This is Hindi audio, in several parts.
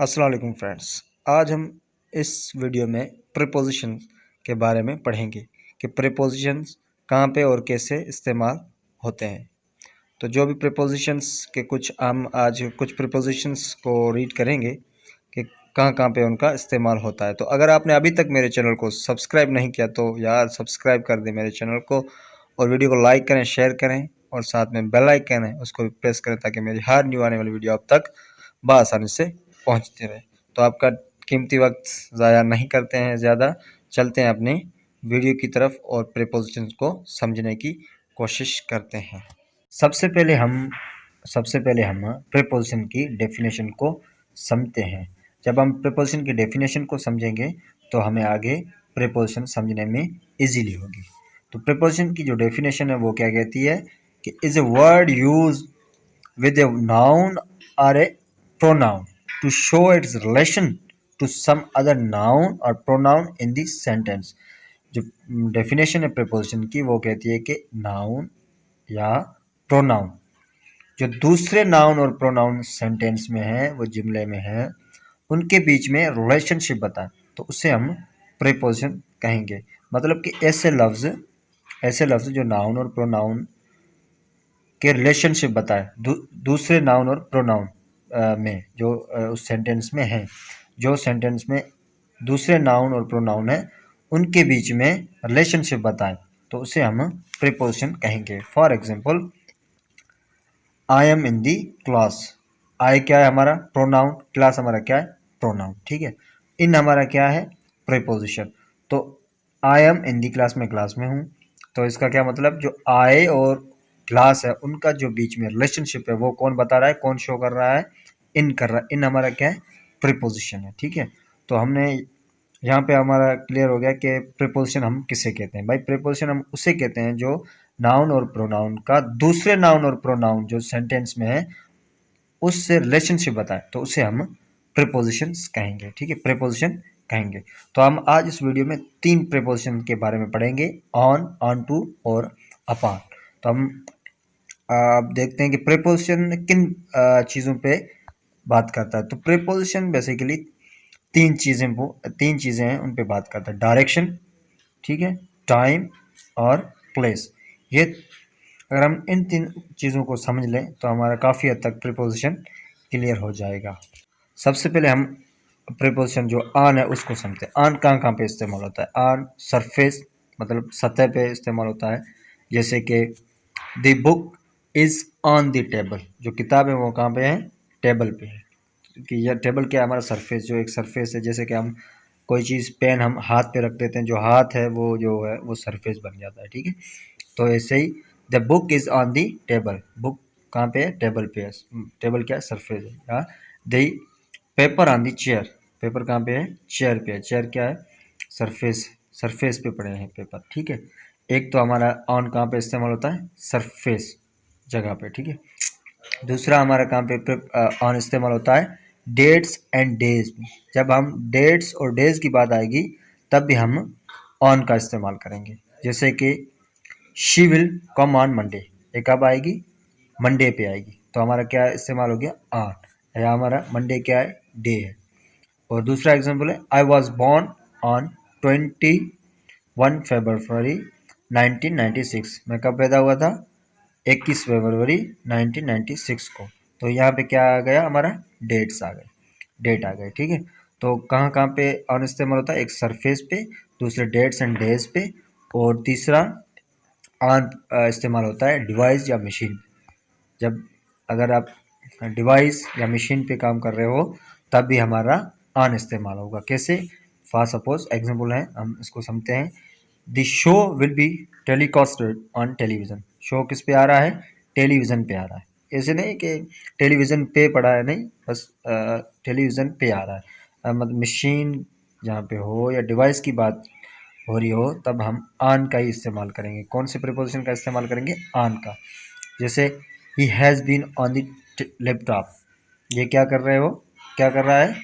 अस्सलाम वालेकुम फ्रेंड्स। आज हम इस वीडियो में प्रीपोजिशन के बारे में पढ़ेंगे कि प्रीपोजिशंस कहाँ पे और कैसे इस्तेमाल होते हैं। तो जो भी प्रीपोजिशंस के कुछ हम आज कुछ प्रीपोजिशंस को रीड करेंगे कि कहाँ कहाँ पे उनका इस्तेमाल होता है। तो अगर आपने अभी तक मेरे चैनल को सब्सक्राइब नहीं किया तो यार सब्सक्राइब कर दें मेरे चैनल को, और वीडियो को लाइक करें, शेयर करें और साथ में बेल आइकन है उसको भी प्रेस करें ताकि मेरी हर न्यू आने वाली वीडियो आप तक बआसानी से पहुंचते रहे। तो आपका कीमती वक्त ज़ाया नहीं करते हैं ज़्यादा, चलते हैं अपनी वीडियो की तरफ और प्रीपोजिशन को समझने की कोशिश करते हैं। सबसे पहले हम प्रीपोजिशन की डेफिनेशन को समझते हैं। जब हम प्रीपोजिशन की डेफिनेशन को समझेंगे तो हमें आगे प्रीपोजिशन समझने में इजीली होगी। तो प्रीपोजिशन की जो डेफिनेशन है वो क्या कहती है कि is a word use with a noun और ए pronoun to show its relation to some other noun or pronoun in the sentence। जो डेफिनेशन है प्रीपोजिशन की वो कहती है कि नाउन या प्रोनाउन जो दूसरे नाउन और प्रोनाउन सेंटेंस में है, वो जुमले में है, उनके बीच में रिलेशनशिप बताए तो उसे हम प्रीपोजिशन कहेंगे। मतलब कि ऐसे लफ्ज़ जो नाउन और प्रोनाउन के रिलेशनशिप बताए दूसरे नाउन और प्रोनाउन में जो उस सेंटेंस में है, जो सेंटेंस में दूसरे नाउन और प्रोनाउन है उनके बीच में रिलेशनशिप बताएं तो उसे हम प्रीपोजिशन कहेंगे। For example, I am in the class. I क्या है हमारा प्रोनाउन, क्लास हमारा क्या है प्रोनाउन, ठीक है। इन हमारा क्या है प्रीपोजिशन। तो आई एम इन दी क्लास, में क्लास में हूँ, तो इसका क्या मतलब जो आई और क्लास है उनका जो बीच में रिलेशनशिप है वो कौन बता रहा है, कौन शो कर रहा है, इन कर रहा है। इन हमारा क्या है प्रीपोजिशन है, ठीक है। तो हमने यहाँ पे हमारा क्लियर हो गया कि प्रीपोजिशन हम किसे कहते हैं। भाई प्रीपोजिशन हम उसे कहते हैं जो नाउन और प्रोनाउन का दूसरे नाउन और प्रोनाउन जो सेंटेंस में है उससे रिलेशनशिप बताए तो उसे हम प्रीपोजिशंस कहेंगे, ठीक है, प्रीपोजिशन कहेंगे। तो हम आज इस वीडियो में 3 प्रीपोजिशन के बारे में पढ़ेंगे, ऑन, ऑन टू और अपॉन। तो हम आप देखते हैं कि प्रीपोजिशन किन चीज़ों पे बात करता है। तो प्रीपोजिशन बेसिकली तीन चीज़ें हैं उन पे बात करता है, डायरेक्शन, ठीक है, टाइम और प्लेस। ये अगर हम इन 3 चीज़ों को समझ लें तो हमारा काफ़ी हद तक प्रीपोजिशन क्लियर हो जाएगा। सबसे पहले हम प्रीपोजिशन जो ऑन है उसको समझते हैं। ऑन कहाँ कहाँ पे इस्तेमाल होता है। ऑन सरफेस मतलब सतह पे इस्तेमाल होता है, जैसे कि the book is on the table, जो किताब है वो कहाँ पे है, टेबल पे है। कि यह टेबल क्या है हमारा सरफेस, जो एक सरफेस है, जैसे कि हम कोई चीज़ पेन हम हाथ पे रख देते हैं, जो हाथ है वो जो है वो सरफेस बन जाता है, ठीक है। तो ऐसे ही the book is on the table, book कहाँ पे है, टेबल पे है। टेबल क्या है, सरफेस है। The paper on the chair, paper कहाँ पे है, चेयर पे है। चेयर क्या है, सरफेस पे पड़े हैं पेपर, ठीक है। एक तो हमारा ऑन कहाँ पे इस्तेमाल होता है, सरफेस जगह पे, ठीक है। दूसरा हमारा कहाँ पे ऑन इस्तेमाल होता है, डेट्स एंड डेज में। जब हम डेट्स और डेज की बात आएगी तब भी हम ऑन का इस्तेमाल करेंगे। जैसे कि she will come on Monday, ये कब आएगी, मंडे पे आएगी, तो हमारा क्या इस्तेमाल हो गया, ऑन। या हमारा मंडे क्या है, डे है। और दूसरा एग्जांपल है, आई वॉज बॉर्न ऑन 21 फरवरी 1996, मैं कब पैदा हुआ था, 21 फरवरी 1996 को। तो यहाँ पे क्या आ गया हमारा, डेट आ गए, ठीक है। तो कहाँ कहाँ पे ऑन इस्तेमाल होता है, एक सरफेस पे, दूसरे डेट्स एंड डेज पे, और तीसरा ऑन इस्तेमाल होता है डिवाइस या मशीन। जब अगर आप डिवाइस या मशीन पे काम कर रहे हो तब भी हमारा ऑन इस्तेमाल होगा। कैसे, फॉर सपोज एग्जाम्पल है, हम इसको समझते हैं। The show will be telecasted on television, show किस पे आ रहा है, टेलीविज़न पे आ रहा है। ऐसे नहीं कि टेलीविज़न पे पड़ा है, नहीं, बस टेलीविज़न पे आ रहा है। मतलब मशीन जहाँ पे हो या डिवाइस की बात हो रही हो तब हम ऑन का ही इस्तेमाल करेंगे। कौन से प्रीपोजिशन का इस्तेमाल करेंगे, ऑन का। जैसे he has been on the laptop, ये क्या कर रहे हो, क्या कर रहा है,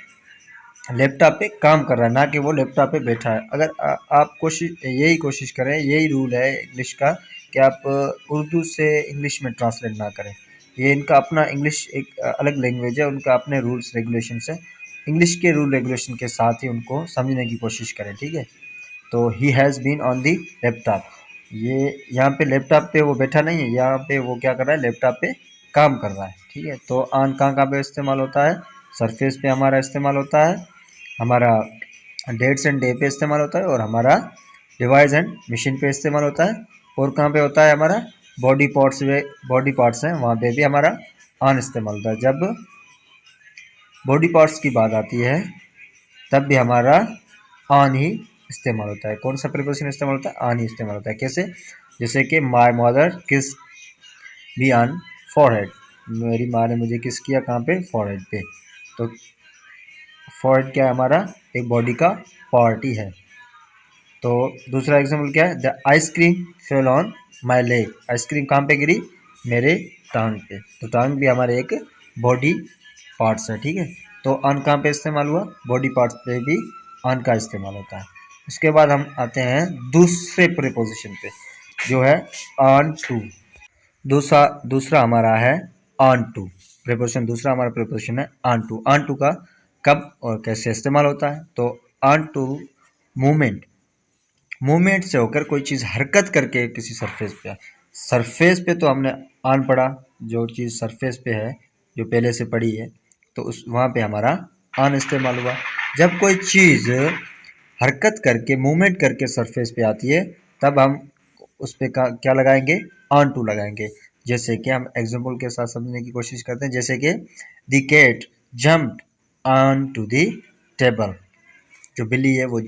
लैपटॉप पे काम कर रहा है, ना कि वो लैपटॉप पे बैठा है। अगर आप यही कोशिश करें, यही रूल है इंग्लिश का कि आप उर्दू से इंग्लिश में ट्रांसलेट ना करें। ये इनका अपना इंग्लिश एक अलग लैंग्वेज है, उनका अपने रूल्स रेगुलेशंस है, इंग्लिश के रूल रेगुलेशन के साथ ही उनको समझने की कोशिश करें, ठीक है। तो he has been on the laptop, ये यहाँ पे लैपटॉप पे वो बैठा नहीं है, यहाँ पे वो क्या कर रहा है, लैपटॉप पे काम कर रहा है, ठीक है। तो ऑन कहाँ कहाँ पे इस्तेमाल होता है, सरफेस पे हमारा इस्तेमाल होता है, हमारा डेट्स एंड डे पे इस्तेमाल होता है, और हमारा डिवाइस एंड मशीन पे इस्तेमाल होता है। और कहाँ पे होता है, हमारा बॉडी पार्ट्स हैं वहाँ पे भी हमारा ऑन इस्तेमाल होता है। जब बॉडी पार्ट्स की बात आती है तब भी हमारा ऑन ही इस्तेमाल होता है। कौन सा प्रीपोजिशन इस्तेमाल होता है, ऑन ही इस्तेमाल होता है। कैसे, जैसे कि माय मदर किस बी ऑन फॉरहेड, मेरी माँ ने मुझे किस किया, कहाँ पे, फॉरहेड पे। तो फॉरहेड क्या है, हमारा एक बॉडी का पार्ट ही है। तो दूसरा एग्जाम्पल क्या है, the ice cream fell on my leg, ice cream कहाँ पे गिरी, मेरे टांग पे। तो टांग भी हमारे एक बॉडी पार्ट्स है, ठीक है। तो ऑन कहाँ पे इस्तेमाल हुआ, बॉडी पार्ट्स पे भी ऑन का इस्तेमाल होता है। उसके बाद हम आते हैं दूसरे प्रीपोजिशन पे, जो है ऑन टू। दूसरा दूसरा हमारा है ऑन टू प्रीपोजिशन, दूसरा हमारा प्रीपोजिशन है ऑन टू। ऑन टू का कब और कैसे इस्तेमाल होता है, तो ऑन टू मूवमेंट से होकर कोई चीज़ हरकत करके किसी सरफेस पे, सरफेस पे तो हमने ऑन पढ़ा, जो चीज़ सरफेस पे है जो पहले से पड़ी है, तो उस वहाँ पे हमारा ऑन इस्तेमाल हुआ। जब कोई चीज़ हरकत करके मूवमेंट करके सरफेस पे आती है तब हम उस पर क्या लगाएंगे, ऑन टू लगाएंगे। जैसे कि हम एग्जाम्पल के साथ समझने की कोशिश करते हैं, जैसे कि the cat jumped on to the table, जो बिल्ली है वो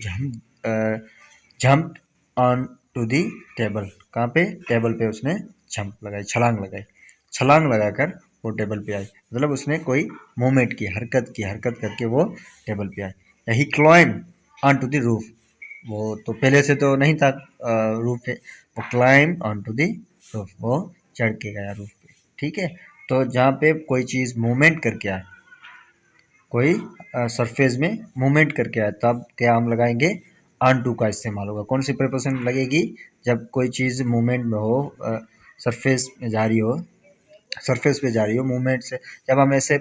jumped on to the table, कहाँ पे, टेबल पे उसने जंप लगाई, छलांग लगाकर वो टेबल पे आई, मतलब उसने कोई मूवमेंट की, हरकत करके वो टेबल पे आई। या he climb on to the roof, वो तो पहले से तो नहीं था रूफ पे, वो climb on to the roof, वो चढ़ के गया रूफ पे, ठीक है। तो जहाँ पे कोई चीज़ मूवमेंट करके आए, कोई सरफेस में मूवमेंट करके आए, तब क्या हम लगाएंगे, ऑन टू का इस्तेमाल होगा। कौन सी प्रीपोजिशन लगेगी, जब कोई चीज़ मूवमेंट में हो, सरफेस में जा रही हो, सरफेस पे जा रही हो मूवमेंट से। जब हम ऐसे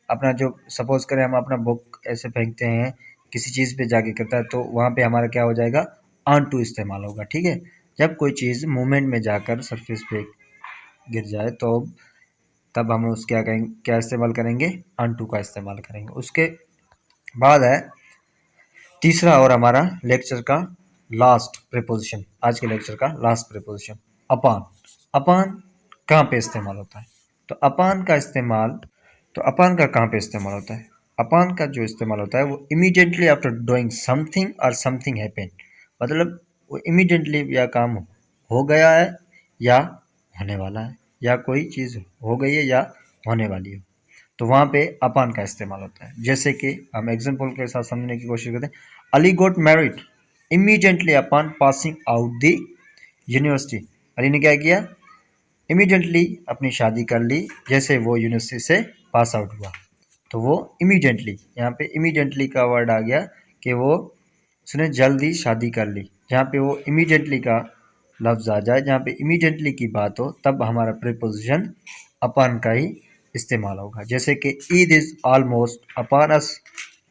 अपना, जो सपोज करें हम अपना बुक ऐसे फेंकते हैं, किसी चीज़ पे जाके करता है, तो वहाँ पे हमारा क्या हो जाएगा, ऑन टू इस्तेमाल होगा, ठीक है। जब कोई चीज़ मूवमेंट में जाकर सरफेस पे गिर जाए तो तब हम उस क्या इस्तेमाल करेंगे, ऑन टू का इस्तेमाल करेंगे। उसके बाद है तीसरा और हमारा लेक्चर का लास्ट प्रीपोजिशन, आज के लेक्चर का लास्ट प्रीपोजिशन, अपॉन। अपॉन कहाँ पे इस्तेमाल होता है, तो अपॉन का कहाँ पे इस्तेमाल होता है, अपॉन का जो इस्तेमाल होता है वो इमीडिएटली आफ्टर डूइंग समथिंग और समथिंग हैपेंड, मतलब वो इमीडिएटली या काम हो गया है या होने वाला है, या कोई चीज़ हो गई है या होने वाली है, तो वहाँ पे अपॉन का इस्तेमाल होता है। जैसे कि हम एग्जाम्पल के साथ समझने की कोशिश करते हैं, अली गोट married immediately upon passing out the university, Ali ने क्या किया, इमीडिएटली अपनी शादी कर ली जैसे वो यूनिवर्सिटी से पास आउट हुआ। तो वो इमीडिएटली, यहाँ पे इमीडिएटली का वर्ड आ गया कि वो उसने जल्दी शादी कर ली। जहाँ पे वो इमीडिएटली का लफ्ज़ आ जाए, जहाँ पे इमीडिएटली की बात हो, तब हमारा प्रीपोजिशन अपॉन का ही इस्तेमाल होगा। जैसे कि Eid is almost upon us,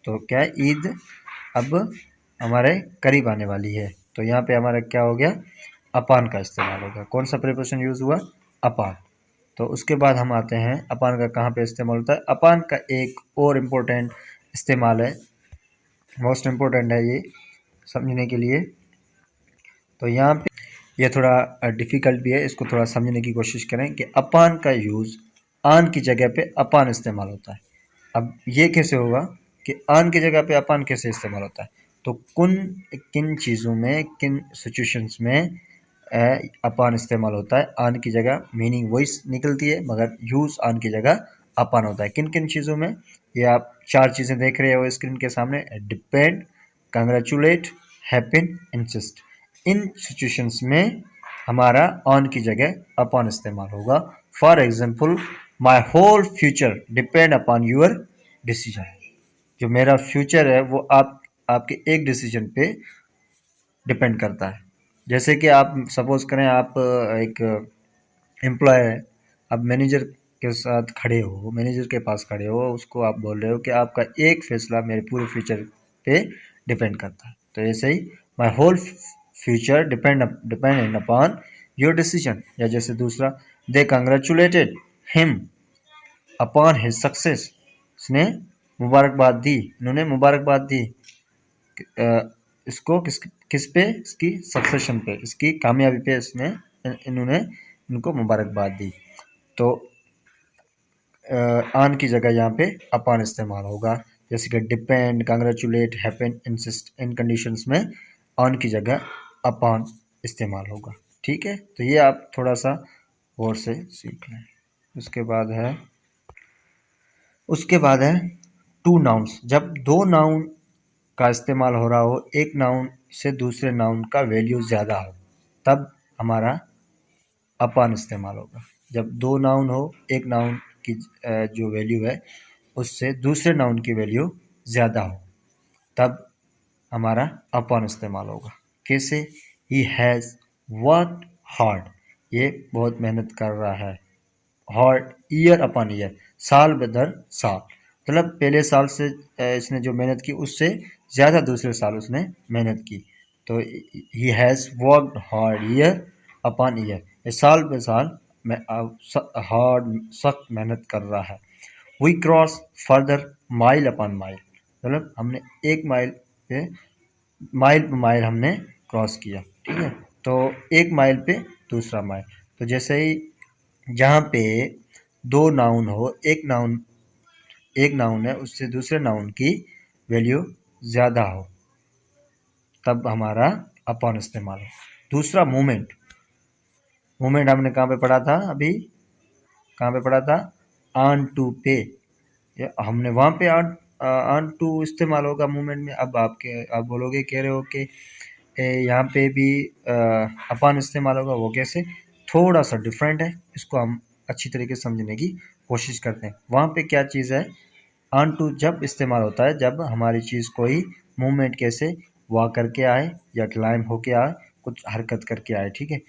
तो क्या है, ईद अब हमारे करीब आने वाली है, तो यहाँ पे हमारा क्या हो गया, अपॉन का इस्तेमाल होगा। कौन सा प्रीपोजिशन यूज़ हुआ, अपॉन। तो उसके बाद हम आते हैं अपॉन का कहाँ पे इस्तेमाल होता है। अपॉन का एक और इम्पोर्टेंट इस्तेमाल है, मोस्ट इम्पोर्टेंट है ये समझने के लिए। तो यहाँ पे ये थोड़ा डिफ़िकल्ट भी है, इसको थोड़ा समझने की कोशिश करें कि अपॉन का यूज़ ऑन की जगह पे अपॉन इस्तेमाल होता है। अब ये कैसे होगा कि ऑन की जगह पे अपॉन कैसे इस्तेमाल होता है, तो किन चीज़ों में, किन सिचुएशंस में अपॉन इस्तेमाल होता है। ऑन की जगह मीनिंग वही निकलती है, मगर यूज़ ऑन की जगह अपॉन होता है। किन किन चीज़ों में, ये आप 4 चीज़ें देख रहे हो स्क्रीन के सामने, डिपेंड, कंग्रेचुलेट, हैपन, इंसिस्ट। इन सिचुएशंस में हमारा ऑन की जगह अपॉन इस्तेमाल होगा। For example, my whole future depend upon your decision, जो मेरा फ्यूचर है वो आपके एक डिसीजन पे डिपेंड करता है। जैसे कि आप सपोज करें, आप एक एम्प्लॉय है, अब मैनेजर के साथ खड़े हो, मैनेजर के पास खड़े हो, उसको आप बोल रहे हो कि आपका एक फैसला मेरे पूरे फ्यूचर पे डिपेंड करता है। तो ऐसे ही my whole future depend upon your decision. या जैसे दूसरा, they congratulated him upon his success, इसने मुबारकबाद दी, इन्होंने मुबारकबाद दी इसको किस पे, इसकी सक्सेशन पे, इसकी कामयाबी पे इसने इन्होंने इनको मुबारकबाद दी। तो ऑन की जगह यहाँ पे अपॉन इस्तेमाल होगा। जैसे कि डिपेंड, कंग्रेचुलेट, हैपन, इंसिस्ट, इन कंडीशंस में ऑन की जगह अपॉन इस्तेमाल होगा। ठीक है, तो ये आप थोड़ा सा और से सीख लें। उसके बाद है टू नाउन्स। जब दो नाउन का इस्तेमाल हो रहा हो, एक नाउन से दूसरे नाउन का वैल्यू ज़्यादा हो, तब हमारा अपॉन इस्तेमाल होगा। जब दो नाउन हो, एक नाउन की जो वैल्यू है उससे दूसरे नाउन की वैल्यू ज़्यादा हो, तब हमारा अपॉन इस्तेमाल होगा। कैसे? ही हैज़ वर्कड हार्ड, ये बहुत मेहनत कर रहा है। हार्ड, ईयर अपॉन ईयर, साल बदर साल, मतलब पहले साल से इसने जो मेहनत की उससे ज़्यादा दूसरे साल उसने मेहनत की। तो he has worked hard year upon year, ये साल पे साल में हार्ड सख्त मेहनत कर रहा है। We cross further mile upon mile, मतलब हमने एक माइल पे माइल हमने क्रॉस किया। ठीक है, तो एक माइल पे दूसरा माइल। तो जैसे ही जहाँ पे दो नाउन हो, एक नाउन है उससे दूसरे नाउन की वैल्यू ज़्यादा हो, तब हमारा अपॉन इस्तेमाल हो। दूसरा, मूवमेंट हमने कहाँ पे पढ़ा था? अभी कहाँ पे पढ़ा था? ऑन टू पे, हमने वहाँ पे ऑन टू इस्तेमाल होगा मूवमेंट में। अब आप बोलोगे, कह रहे हो कि यहाँ पे भी अपॉन इस्तेमाल होगा, वो कैसे? थोड़ा सा डिफरेंट है, इसको हम अच्छी तरीके से समझने की कोशिश करते हैं। वहाँ पे क्या चीज़ है? ऑन टू जब इस्तेमाल होता है जब हमारी चीज़ कोई मूवमेंट कैसे वॉक करके आए या क्लाइम होके आए, कुछ हरकत करके आए। ठीक है,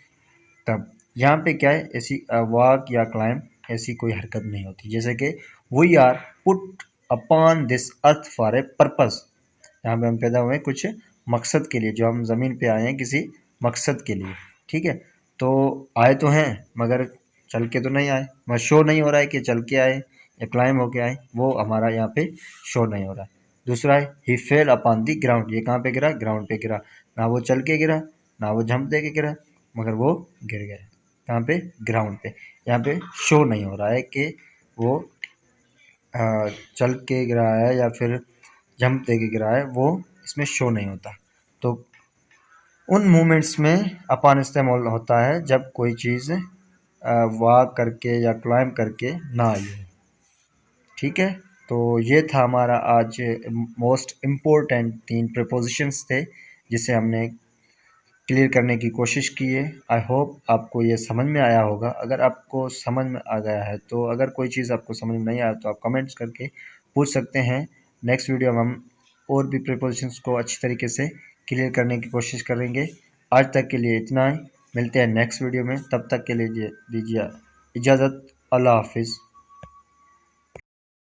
तब यहाँ पे क्या है? ऐसी वॉक या क्लाइम ऐसी कोई हरकत नहीं होती। जैसे कि we are put upon this earth for a purpose, यहाँ पे हम पैदा हुए कुछ मकसद के लिए, जो हम ज़मीन पे आए हैं किसी मकसद के लिए। ठीक है, तो आए तो हैं मगर चल के तो नहीं आए, मगर शो नहीं हो रहा है कि चल के आए या क्लाइम होके आए, वो हमारा यहाँ पे शो नहीं हो रहा है। दूसरा है ही फेल अपॉन दी ग्राउंड, ये कहाँ पे गिरा? ग्राउंड पे गिरा, ना वो चल के गिरा ना वो जंप दे के गिरा, मगर वो गिर गया। कहाँ पे? ग्राउंड पे। यहाँ पे शो नहीं हो रहा है कि वो चल के गिरा है या फिर जंप दे के गिरा है, वो इसमें शो नहीं होता। तो उन मूवमेंट्स में अपॉन इस्तेमाल होता है जब कोई चीज़ वॉक करके या क्लाइम करके ना आई हो। ठीक है, तो ये था हमारा आज मोस्ट इम्पोर्टेंट 3 प्रीपोजिशंस थे जिसे हमने क्लियर करने की कोशिश की है। आई होप आपको ये समझ में आया होगा। अगर आपको समझ में आ गया है तो, अगर कोई चीज़ आपको समझ में नहीं आया तो आप कमेंट्स करके पूछ सकते हैं। नेक्स्ट वीडियो में हम और भी प्रीपोजिशंस को अच्छी तरीके से क्लियर करने की कोशिश करेंगे। आज तक के लिए इतना ही, मिलते हैं नेक्स्ट वीडियो में, तब तक के लिए दीजिए इजाज़त। अल्लाह हाफिज़।